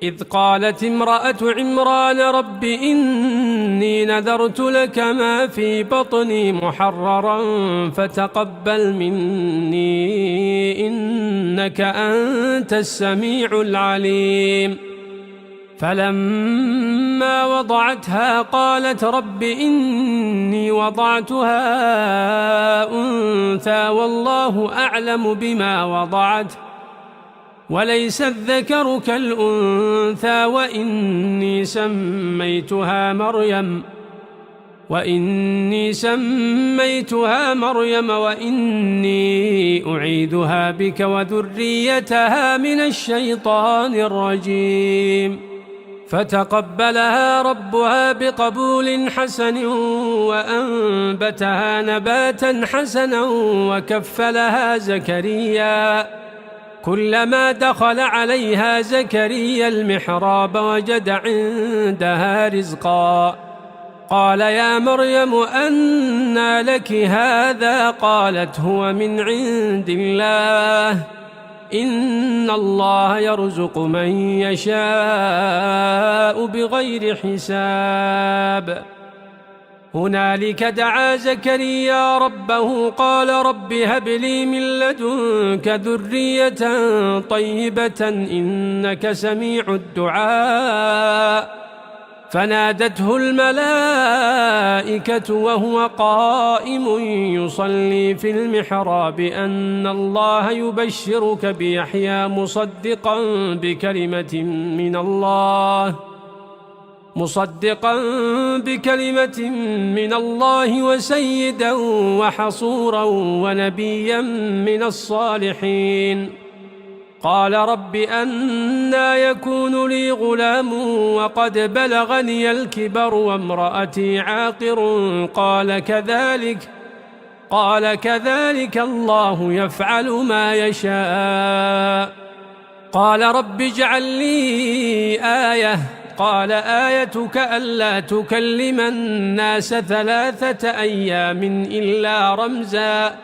إذ قالت امرأة عمران رب إني نذرت لك ما في بطني محررا فتقبل مني إنك أنت السميع العليم. فلما وضعتها قالت رب إني وضعتها أنثى والله أعلم بما وضعت وليس الذكر كالأنثى وإني سميتها مريم وإني أعيدها بك وذريتها من الشيطان الرجيم. فتقبلها ربها بقبول حسن وأنبتها نباتا حسنا وكفلها زكريا. كلما دخل عليها زكريا المحراب وجد عندها رزقا قال يا مريم أنى لك هذا؟ قالت هو من عند الله إن الله يرزق من يشاء بغير حساب. هنالك دعا زكريا ربه قال رب هب لي من لدنك ذرية طيبة إنك سميع الدعاء. فنادته الملائكة وهو قائم يصلي في المحراب أن الله يبشرك بيحيى مصدقا بكلمة من الله وسيدا وحصورا ونبيا من الصالحين. قال رب أنى يكون لي غلام وقد بلغني الكبر وامرأتي عاقر؟ قال كذلك الله يفعل ما يشاء. قال رب اجعل لي آية. قال آيتك ألا تكلم الناس 3 أيام إلا رمزا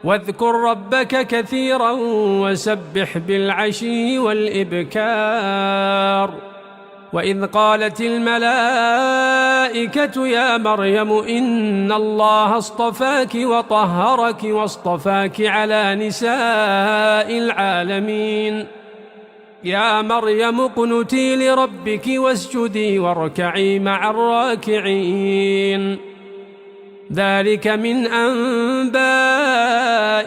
واذكر ربك كثيرا وسبح بالعشي والإبكار. وإذ قالت الملائكة يا مريم إن الله اصطفاك وطهرك واصطفاك على نساء العالمين. يا مريم اقنتي لربك واسجدي واركعي مع الراكعين. ذلك من أنباء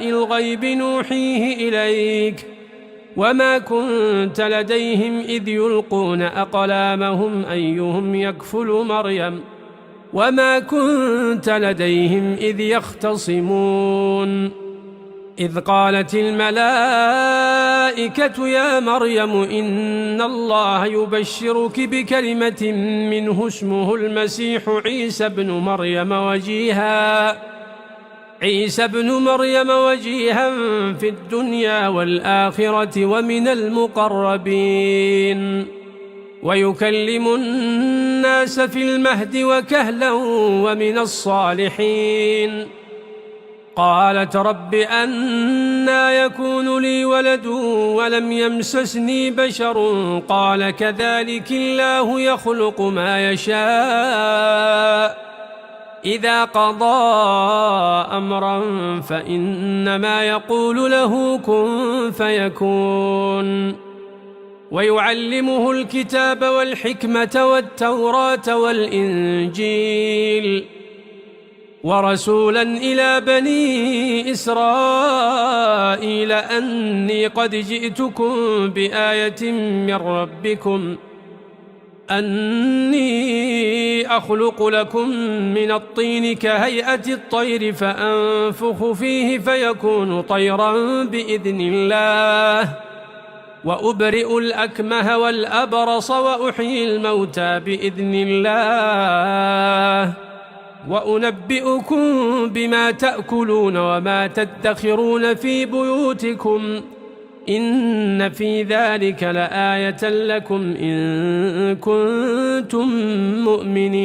الغيب نوحيه إليك وما كنت لديهم إذ يلقون أقلامهم أيهم يكفل مريم وما كنت لديهم إذ يختصمون. إذ قالت الملائكة يا مريم إن الله يبشرك بكلمة منه اسمه المسيح عيسى ابن مريم وجيها في الدنيا والآخرة ومن المقربين ويكلم الناس في المهد وكهلا ومن الصالحين. قالت رب أنى يكون لي ولد ولم يمسسني بشر؟ قال كذلك الله يخلق ما يشاء إذا قضى أمرا فإنما يقول له كن فيكون. ويعلمه الكتاب والحكمة والتوراة والإنجيل ورسولا إلى بني إسرائيل أني قد جئتكم بآية من ربكم أني أخلق لكم من الطين كهيئة الطير فأنفخ فيه فيكون طيرا بإذن الله وأبرئ الأكمه والأبرص وأحيي الموتى بإذن الله وأنبئكم بما تأكلون وما تدخرون في بيوتكم إن في ذلك لآية لكم إن كنتم مؤمنين.